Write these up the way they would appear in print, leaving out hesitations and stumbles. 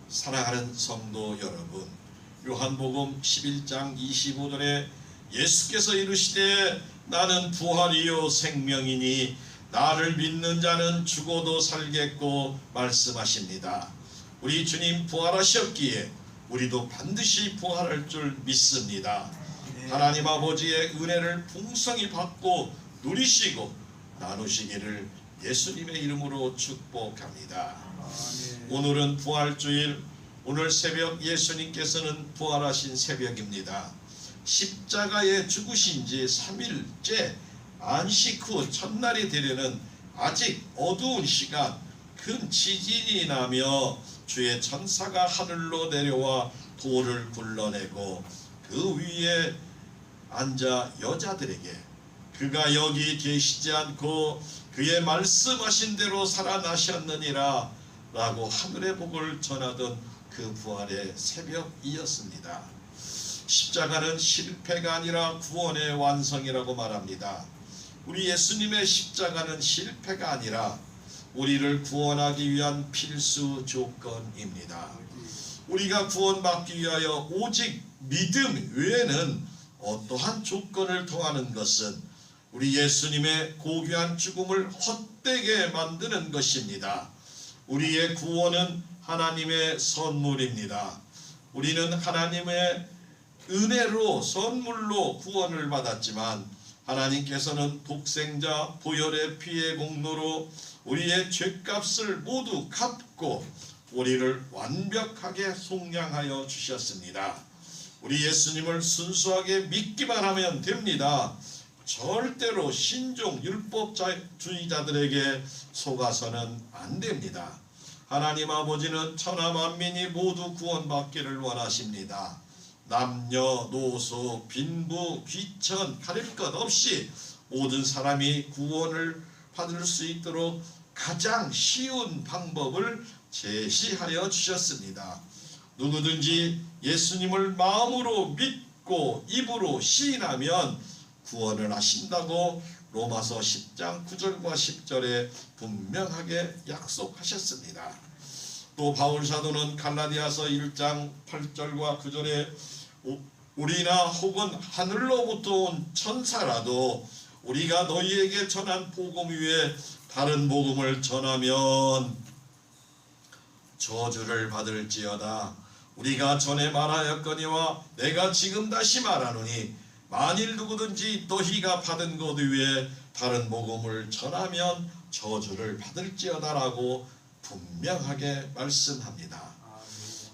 사랑하는 성도 여러분, 요한복음 11장 25절에 예수께서 이르시되 나는 부활이요 생명이니 나를 믿는 자는 죽어도 살겠고 말씀하십니다. 우리 주님 부활하셨기에 우리도 반드시 부활할 줄 믿습니다. 하나님 아버지의 은혜를 풍성히 받고 누리시고 나누시기를 예수님의 이름으로 축복합니다. 오늘은 부활주일, 오늘 새벽 예수님께서는 부활하신 새벽입니다. 십자가에 죽으신 지 3일째 안식 후 첫날이 되려는 아직 어두운 시간, 큰 지진이 나며 주의 천사가 하늘로 내려와 돌을 굴러내고 그 위에 앉아 여자들에게 그가 여기 계시지 않고 그의 말씀하신 대로 살아나셨느니라 라고 하늘의 복을 전하던 그 부활의 새벽이었습니다. 십자가는 실패가 아니라 구원의 완성이라고 말합니다. 우리 예수님의 십자가는 실패가 아니라 우리를 구원하기 위한 필수 조건입니다. 우리가 구원받기 위하여 오직 믿음 외에는 어떠한 조건을 통하는 것은 우리 예수님의 고귀한 죽음을 헛되게 만드는 것입니다. 우리의 구원은 하나님의 선물입니다. 우리는 하나님의 은혜로 선물로 구원을 받았지만 하나님께서는 독생자 보혈의 피의 공로로 우리의 죄값을 모두 갚고 우리를 완벽하게 속량하여 주셨습니다. 우리 예수님을 순수하게 믿기만 하면 됩니다. 절대로 신종 율법주의자들에게 속아서는 안 됩니다. 하나님 아버지는 천하 만민이 모두 구원받기를 원하십니다. 남녀노소 빈부 귀천 가릴 것 없이 모든 사람이 구원을 받을 수 있도록 가장 쉬운 방법을 제시하여 주셨습니다. 누구든지 예수님을 마음으로 믿고 입으로 시인하면 구원을 하신다고 로마서 10장 9절과 10절에 분명하게 약속하셨습니다. 또 바울 사도는 갈라디아서 1장 8절과 9절에 우리나 혹은 하늘로부터 온 천사라도 우리가 너희에게 전한 복음 위에 다른 복음을 전하면 저주를 받을지어다. 우리가 전에 말하였거니와 내가 지금 다시 말하노니 만일 누구든지 너희가 받은 것 위에 다른 복음을 전하면 저주를 받을지어다라고 분명하게 말씀합니다.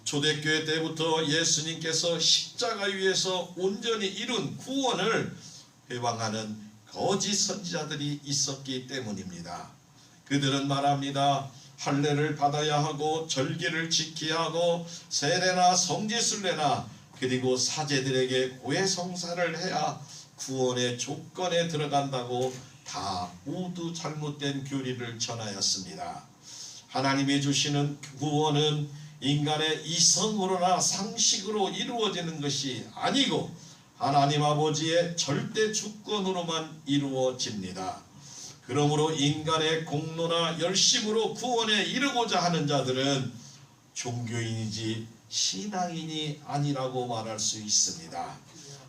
초대교회 때부터 예수님께서 십자가 위에서 온전히 이룬 구원을 회방하는 거짓 선지자들이 있었기 때문입니다. 그들은 말합니다. 할례를 받아야 하고 절기를 지켜야 하고 세례나 성지순례나 그리고 사제들에게 고해성사를 해야 구원의 조건에 들어간다고 다 모두 잘못된 교리를 전하였습니다. 하나님이 주시는 구원은 인간의 이성으로나 상식으로 이루어지는 것이 아니고 하나님 아버지의 절대 주권으로만 이루어집니다. 그러므로 인간의 공로나 열심으로 구원에 이르고자 하는 자들은 종교인이지 신앙인이 아니라고 말할 수 있습니다.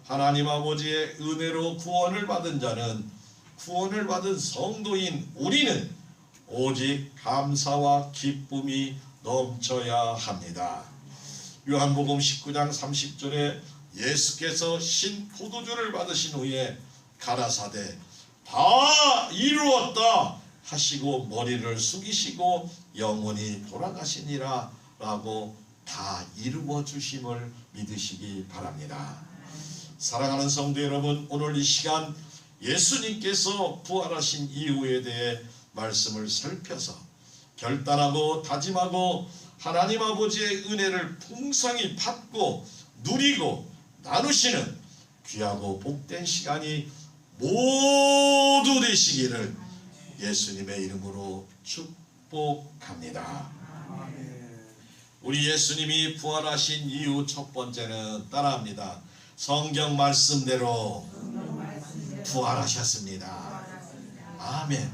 하나님 아버지의 은혜로 구원을 받은 자는, 구원을 받은 성도인 우리는 오직 감사와 기쁨이 넘쳐야 합니다. 요한복음 19장 30절에 예수께서 신 포도주를 받으신 후에 가라사대 다 이루었다 하시고 머리를 숙이시고 영원히 돌아가시니라 라고 다 이루어 주심을 믿으시기 바랍니다. 사랑하는 성도 여러분, 오늘 이 시간 예수님께서 부활하신 이유에 대해 말씀을 살펴서 결단하고 다짐하고 하나님 아버지의 은혜를 풍성히 받고 누리고 나누시는 귀하고 복된 시간이 모두 되시기를 예수님의 이름으로 축복합니다. 우리 예수님이 부활하신 이유 첫 번째는 따라합니다. 성경 말씀대로 부활하셨습니다. 아멘.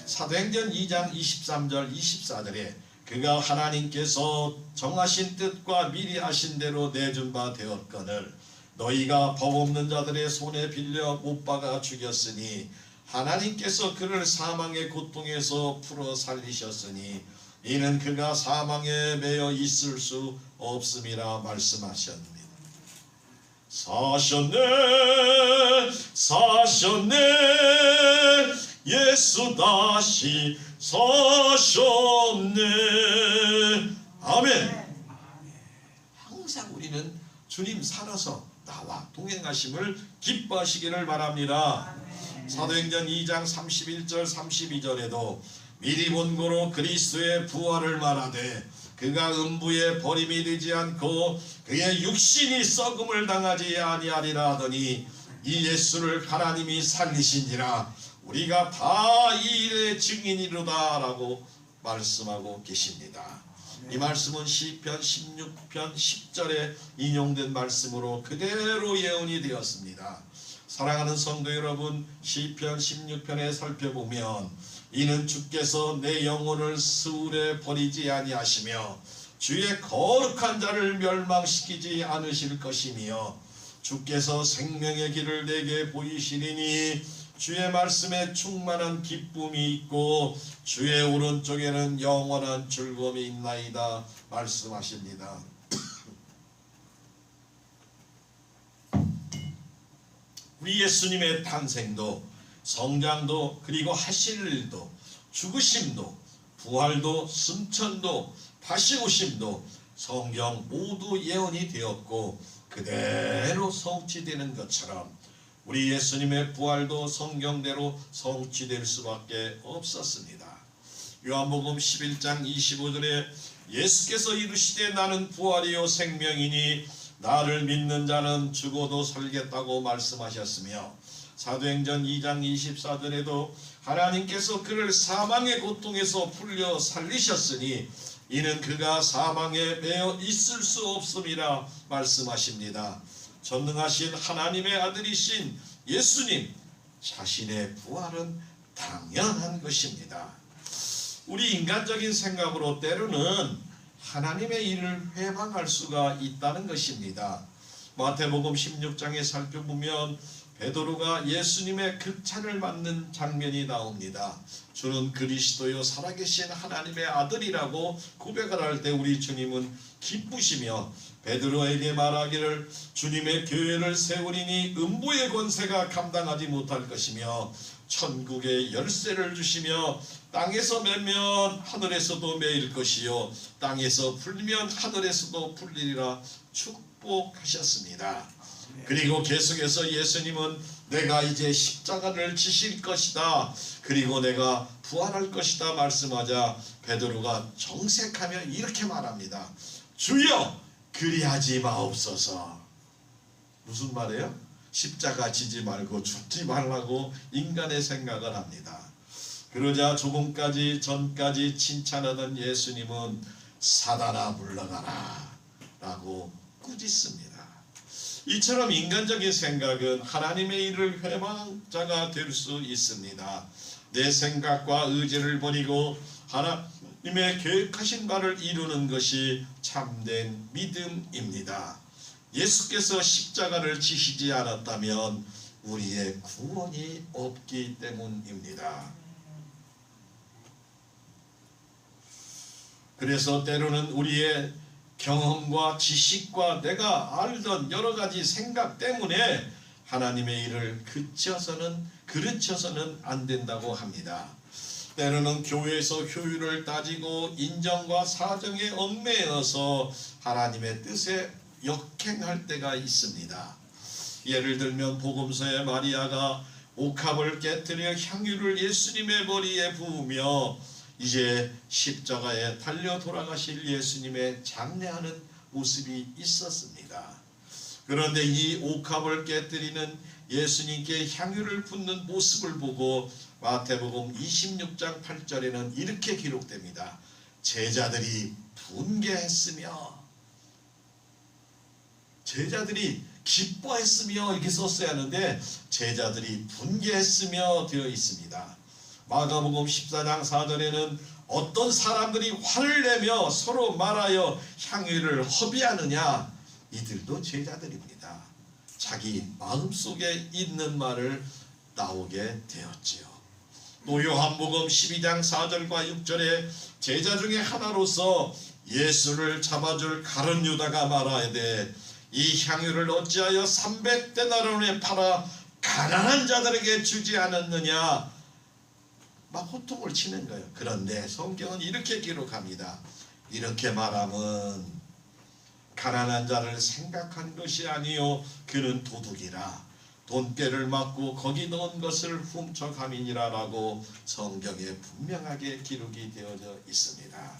사도행전 2장 23절 24절에 그가 하나님께서 정하신 뜻과 미리 하신 대로 내준 바 되었거늘 너희가 법 없는 자들의 손에 빌려 못 박아 죽였으니 하나님께서 그를 사망의 고통에서 풀어 살리셨으니 이는 그가 사망에 매여 있을 수 없음이라 말씀하셨습니다. 사셨네 사셨네 예수 다시 사셨네. 아멘. 항상 우리는 주님 살아서 나와 동행하심을 기뻐하시기를 바랍니다. 사도행전 2장 31절 32절에도 미리 본고로 그리스도의 부활을 말하되 그가 음부에 버림이 되지 않고 그의 육신이 썩음을 당하지 아니하리라 하더니 이 예수를 하나님이 살리신지라 우리가 다 이 일의 증인이로다 라고 말씀하고 계십니다. 이 말씀은 시편 16편 10절에 인용된 말씀으로 그대로 예언이 되었습니다. 사랑하는 성도 여러분, 시편 16편에 살펴보면 이는 주께서 내 영혼을 스울에 버리지 아니하시며 주의 거룩한 자를 멸망시키지 않으실 것이며 주께서 생명의 길을 내게 보이시리니 주의 말씀에 충만한 기쁨이 있고 주의 오른쪽에는 영원한 즐거움이 있나이다 말씀하십니다. 우리 예수님의 탄생도 성장도 그리고 하실 일도 죽으심도 부활도 승천도 다시 오심도 성경 모두 예언이 되었고 그대로 성취되는 것처럼 우리 예수님의 부활도 성경대로 성취될 수밖에 없었습니다. 요한복음 11장 25절에 예수께서 이르시되 나는 부활이요 생명이니 나를 믿는 자는 죽어도 살겠다고 말씀하셨으며 사도행전 2장 24절에도 하나님께서 그를 사망의 고통에서 풀려 살리셨으니 이는 그가 사망에 매여 있을 수 없음이라 말씀하십니다. 전능하신 하나님의 아들이신 예수님 자신의 부활은 당연한 것입니다. 우리 인간적인 생각으로 때로는 하나님의 일을 회방할 수가 있다는 것입니다. 마태복음 16장에 살펴보면 베드로가 예수님의 극찬을 받는 장면이 나옵니다. 주는 그리스도요 살아계신 하나님의 아들이라고 고백을 할 때 우리 주님은 기쁘시며 베드로에게 말하기를 주님의 교회를 세우리니 음부의 권세가 감당하지 못할 것이며 천국의 열쇠를 주시며 땅에서 매면 하늘에서도 매일 것이요 땅에서 풀면 하늘에서도 풀리리라 축복하셨습니다. 그리고 계속해서 예수님은 내가 이제 십자가를 지실 것이다 그리고 내가 부활할 것이다 말씀하자 베드로가 정색하며 이렇게 말합니다. 주여 그리하지 마옵소서. 무슨 말이에요? 십자가 지지 말고 죽지 말라고 인간의 생각을 합니다. 그러자 조금까지 전까지 칭찬하던 예수님은 사단아 물러가라 라고 꾸짖습니다. 이처럼 인간적인 생각은 하나님의 일을 회방자가 될 수 있습니다. 내 생각과 의지를 버리고 하나님의 계획하신 바를 이루는 것이 참된 믿음입니다. 예수께서 십자가를 지시지 않았다면 우리의 구원이 없기 때문입니다. 그래서 때로는 우리의 경험과 지식과 내가 알던 여러 가지 생각 때문에 하나님의 일을 그르쳐서는 안 된다고 합니다. 때로는 교회에서 효율을 따지고 인정과 사정에 얽매여서 하나님의 뜻에 역행할 때가 있습니다. 예를 들면 복음서의 마리아가 옥합을 깨뜨려 향유를 예수님의 머리에 부으며 이제 십자가에 달려 돌아가실 예수님의 장례하는 모습이 있었습니다. 그런데 이 옥합을 깨뜨리는 예수님께 향유를 붓는 모습을 보고 마태복음 26장 8절에는 이렇게 기록됩니다. 제자들이 분개했으며 제자들이 기뻐했으며 이렇게 썼어야 하는데 제자들이 분개했으며 되어 있습니다. 마가복음 14장 4절에는 어떤 사람들이 화를 내며 서로 말하여 향유를 허비하느냐? 이들도 제자들입니다. 자기 마음속에 있는 말을 나오게 되었지요. 또 요한복음 12장 4절과 6절에 제자 중에 하나로서 예수를 잡아줄 가룟 유다가 말하되 이 향유를 어찌하여 300데나리온에 팔아 가난한 자들에게 주지 않았느냐? 막 호통을 치는 거예요. 그런데 성경은 이렇게 기록합니다. 이렇게 말함은 가난한 자를 생각한 것이 아니요 그는 도둑이라 돈깨를 맞고 거기 넣은 것을 훔쳐감이니라 라고 성경에 분명하게 기록이 되어져 있습니다.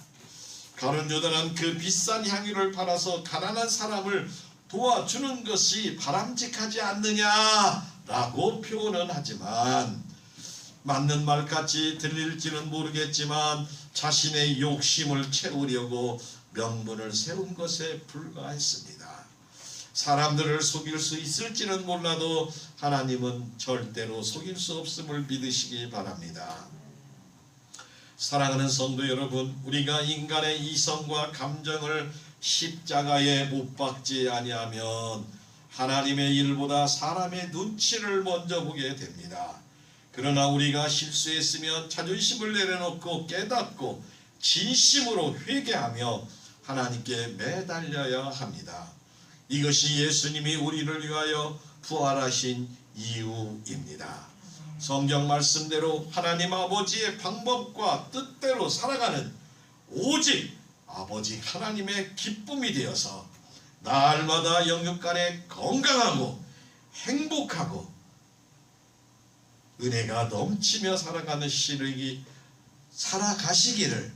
가룟 유다는 그 비싼 향유를 팔아서 가난한 사람을 도와주는 것이 바람직하지 않느냐라고 표현은 하지만 맞는 말같이 들릴지는 모르겠지만 자신의 욕심을 채우려고 명분을 세운 것에 불과했습니다. 사람들을 속일 수 있을지는 몰라도 하나님은 절대로 속일 수 없음을 믿으시기 바랍니다. 사랑하는 성도 여러분, 우리가 인간의 이성과 감정을 십자가에 못 박지 아니하면 하나님의 일보다 사람의 눈치를 먼저 보게 됩니다. 그러나 우리가 실수했으면 자존심을 내려놓고 깨닫고 진심으로 회개하며 하나님께 매달려야 합니다. 이것이 예수님이 우리를 위하여 부활하신 이유입니다. 성경 말씀대로 하나님 아버지의 방법과 뜻대로 살아가는 오직 아버지 하나님의 기쁨이 되어서 날마다 영육간에 건강하고 행복하고 은혜가 넘치며 살아가는 시력이 살아가시기를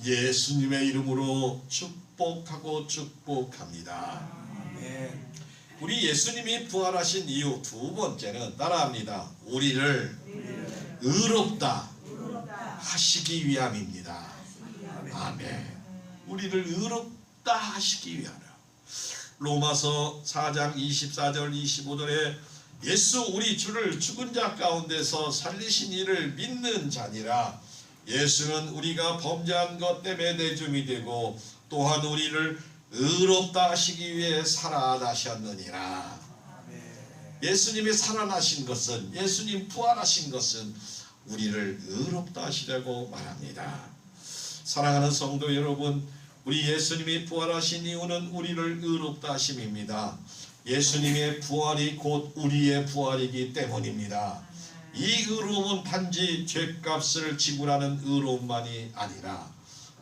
예수님의 이름으로 축복하고 축복합니다. 아멘. 우리 예수님이 부활하신 이유 두 번째는 따라합니다. 우리를 의롭다 하시기 위함입니다. 아멘. 우리를 의롭다 하시기 위하여. 로마서 4장 24절 25절에 예수 우리 주를 죽은 자 가운데서 살리신 이를 믿는 자니라. 예수는 우리가 범죄한 것 때문에 내줌이 되고 또한 우리를 의롭다 하시기 위해 살아나셨느니라. 예수님이 살아나신 것은, 예수님 부활하신 것은 우리를 의롭다 하시려고 말합니다. 사랑하는 성도 여러분, 우리 예수님이 부활하신 이유는 우리를 의롭다 하심입니다. 예수님의 부활이 곧 우리의 부활이기 때문입니다. 이 의로움은 단지 죄값을 지불하는 의로움만이 아니라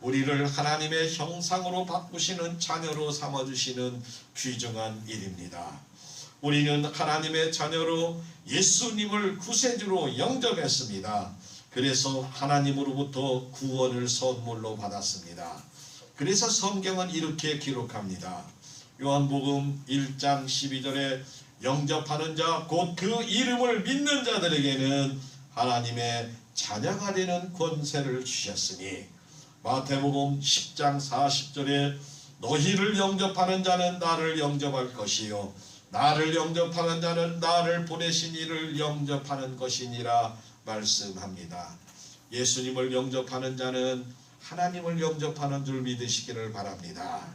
우리를 하나님의 형상으로 바꾸시는 자녀로 삼아주시는 귀중한 일입니다. 우리는 하나님의 자녀로 예수님을 구세주로 영접했습니다. 그래서 하나님으로부터 구원을 선물로 받았습니다. 그래서 성경은 이렇게 기록합니다. 요한복음 1장 12절에 영접하는 자 곧 그 이름을 믿는 자들에게는 하나님의 자녀가 되는 권세를 주셨으니, 마태복음 10장 40절에 너희를 영접하는 자는 나를 영접할 것이요 나를 영접하는 자는 나를 보내신 이를 영접하는 것이니라 말씀합니다. 예수님을 영접하는 자는 하나님을 영접하는 줄 믿으시기를 바랍니다.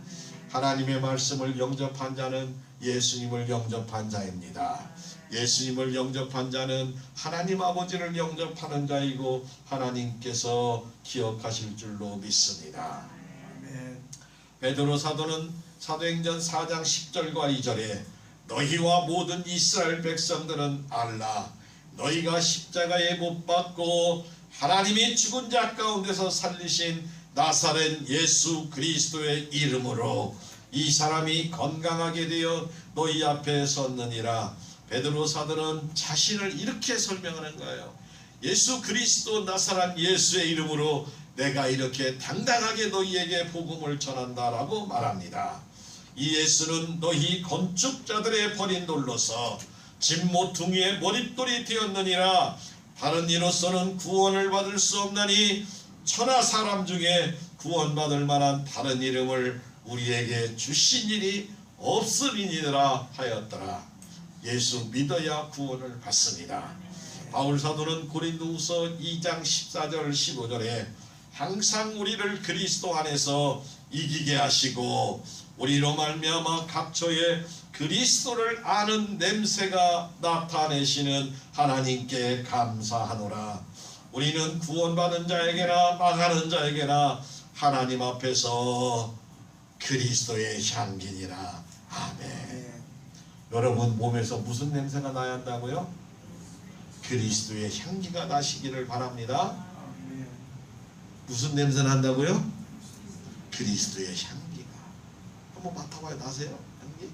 하나님의 말씀을 영접한 자는 예수님을 영접한 자입니다. 예수님을 영접한 자는 하나님 아버지를 영접하는 자이고 하나님께서 기억하실 줄로 믿습니다. 베드로 사도는 사도행전 4장 10절과 2절에 너희와 모든 이스라엘 백성들은 알라. 너희가 십자가에 못 박고 하나님이 죽은 자 가운데서 살리신 나사렛 예수 그리스도의 이름으로 이 사람이 건강하게 되어 너희 앞에 섰느니라. 베드로 사도는 자신을 이렇게 설명하는 거예요. 예수 그리스도 나사렛 예수의 이름으로 내가 이렇게 당당하게 너희에게 복음을 전한다라고 말합니다. 이 예수는 너희 건축자들의 버린 돌로서 진모퉁이의 머릿돌이 되었느니라. 다른 이로서는 구원을 받을 수 없나니 천하 사람 중에 구원받을 만한 다른 이름을 우리에게 주신 일이 없음이니라 하였더라. 예수 믿어야 구원을 받습니다. 바울 사도는 고린도후서 2장 14절 15절에 항상 우리를 그리스도 안에서 이기게 하시고 우리로 말미암아 각처에 그리스도를 아는 냄새가 나타내시는 하나님께 감사하노라. 우리는 구원받은 자에게나 망하는 자에게나 하나님 앞에서 그리스도의 향기니라. 아멘. 여러분 몸에서 무슨 냄새가 나야 한다고요? 그리스도의 향기가 나시기를 바랍니다. 무슨 냄새 난다고요? 그리스도의 향기가. 한번 맡아봐요. 나세요? 향기?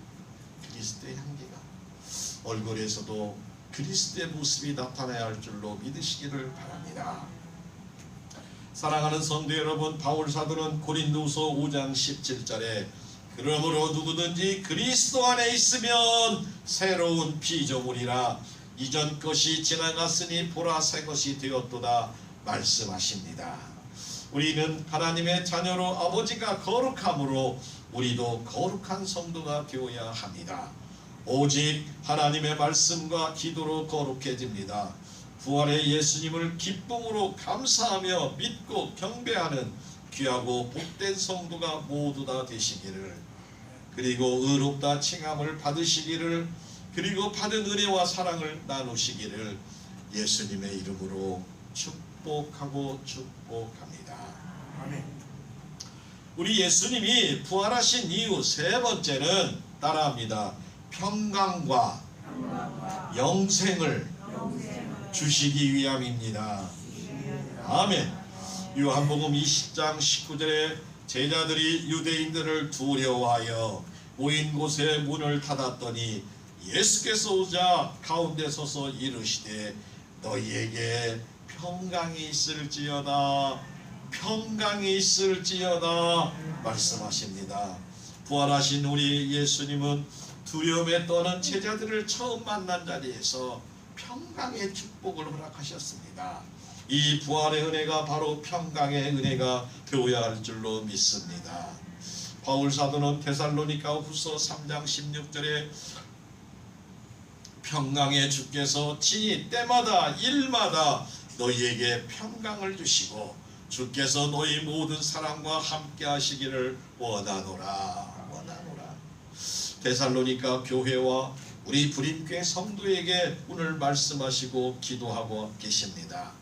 그리스도의 향기가 얼굴에서도 그리스도의 모습이 나타나야 할 줄로 믿으시기를 바랍니다. 사랑하는 성도 여러분, 바울 사도는 고린도후서 5장 17절에 그러므로 누구든지 그리스도 안에 있으면 새로운 피조물이라 이전 것이 지나갔으니 보라 새 것이 되었도다 말씀하십니다. 우리는 하나님의 자녀로 아버지가 거룩함으로 우리도 거룩한 성도가 되어야 합니다. 오직 하나님의 말씀과 기도로 거룩해집니다. 부활의 예수님을 기쁨으로 감사하며 믿고 경배하는 귀하고 복된 성도가 모두 다 되시기를, 그리고 의롭다 칭함을 받으시기를, 그리고 받은 은혜와 사랑을 나누시기를 예수님의 이름으로 축복하고 축복합니다. 아멘. 우리 예수님이 부활하신 이유 세 번째는 따라합니다. 평강과 영생을 주시기 위함입니다. 아멘. 요한복음 20장 19절에 제자들이 유대인들을 두려워하여 모인 곳에 문을 닫았더니 예수께서 오자 가운데 서서 이르시되 너희에게 평강이 있을지어다, 평강이 있을지어다 말씀하십니다. 부활하신 우리 예수님은 두려움에 떠는 제자들을 처음 만난 자리에서 평강의 축복을 허락하셨습니다. 이 부활의 은혜가 바로 평강의 은혜가 되어야 할 줄로 믿습니다. 바울 사도는 데살로니가 후서 3장 16절에 평강의 주께서 친히 때마다 일마다 너희에게 평강을 주시고 주께서 너희 모든 사람과 함께 하시기를 원하노라. 데살로니가 교회와 우리 불임교회 성도에게 오늘 말씀하시고 기도하고 계십니다.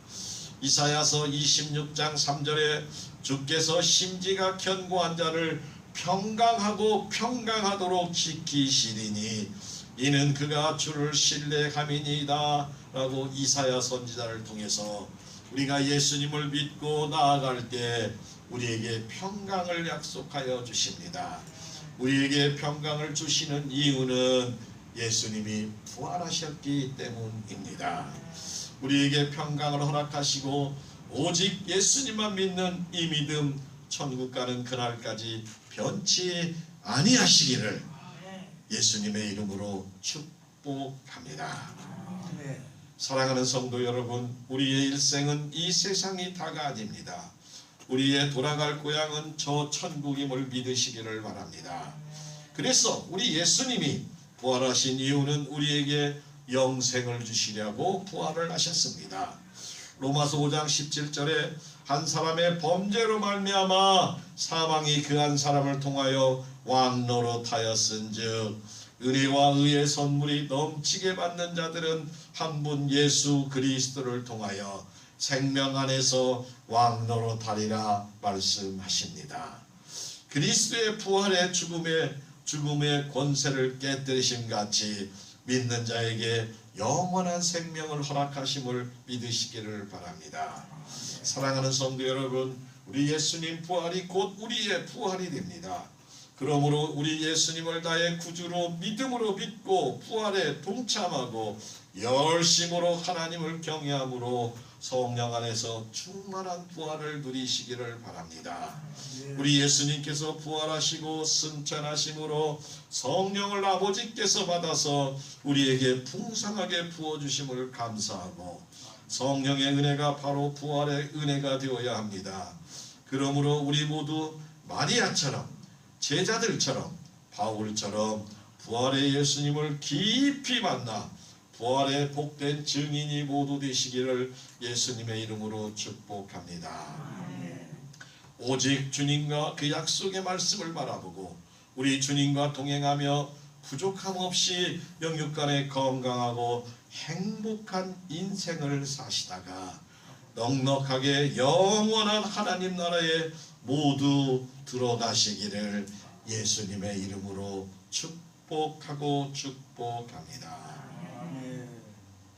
이사야서 26장 3절에 주께서 심지가 견고한 자를 평강하고 평강하도록 지키시리니 이는 그가 주를 신뢰함이니이다 라고 이사야 선지자를 통해서 우리가 예수님을 믿고 나아갈 때 우리에게 평강을 약속하여 주십니다. 우리에게 평강을 주시는 이유는 예수님이 부활하셨기 때문입니다. 우리에게 평강을 허락하시고 오직 예수님만 믿는 이 믿음 천국 가는 그날까지 변치 아니하시기를 예수님의 이름으로 축복합니다. 사랑하는 성도 여러분, 우리의 일생은 이 세상이 다가 아닙니다. 우리의 돌아갈 고향은 저 천국임을 믿으시기를 바랍니다. 그래서 우리 예수님이 부활하신 이유는 우리에게 영생을 주시려고 부활을 하셨습니다. 로마서 5장 17절에 한 사람의 범죄로 말미암아 사망이 그 한 사람을 통하여 왕노릇하였은즉 은혜와 의의 선물이 넘치게 받는 자들은 한 분 예수 그리스도를 통하여 생명 안에서 왕노릇하리라 말씀하십니다. 그리스도의 부활의 죽음의 권세를 깨뜨리심 같이 믿는 자에게 영원한 생명을 허락하심을 믿으시기를 바랍니다. 사랑하는 성도 여러분, 우리 예수님 부활이 곧 우리의 부활이 됩니다. 그러므로 우리 예수님을 나의 구주로 믿음으로 믿고 부활에 동참하고 열심으로 하나님을 경외함으로 성령 안에서 충만한 부활을 누리시기를 바랍니다. 우리 예수님께서 부활하시고 승천하심으로 성령을 아버지께서 받아서 우리에게 풍성하게 부어주심을 감사하고 성령의 은혜가 바로 부활의 은혜가 되어야 합니다. 그러므로 우리 모두 마리아처럼 제자들처럼 바울처럼 부활의 예수님을 깊이 만나 부활의 복된 증인이 모두 되시기를 예수님의 이름으로 축복합니다. 오직 주님과 그 약속의 말씀을 바라보고 우리 주님과 동행하며 부족함 없이 영육간에 건강하고 행복한 인생을 사시다가 넉넉하게 영원한 하나님 나라에 모두 들어가시기를 예수님의 이름으로 축복합니다.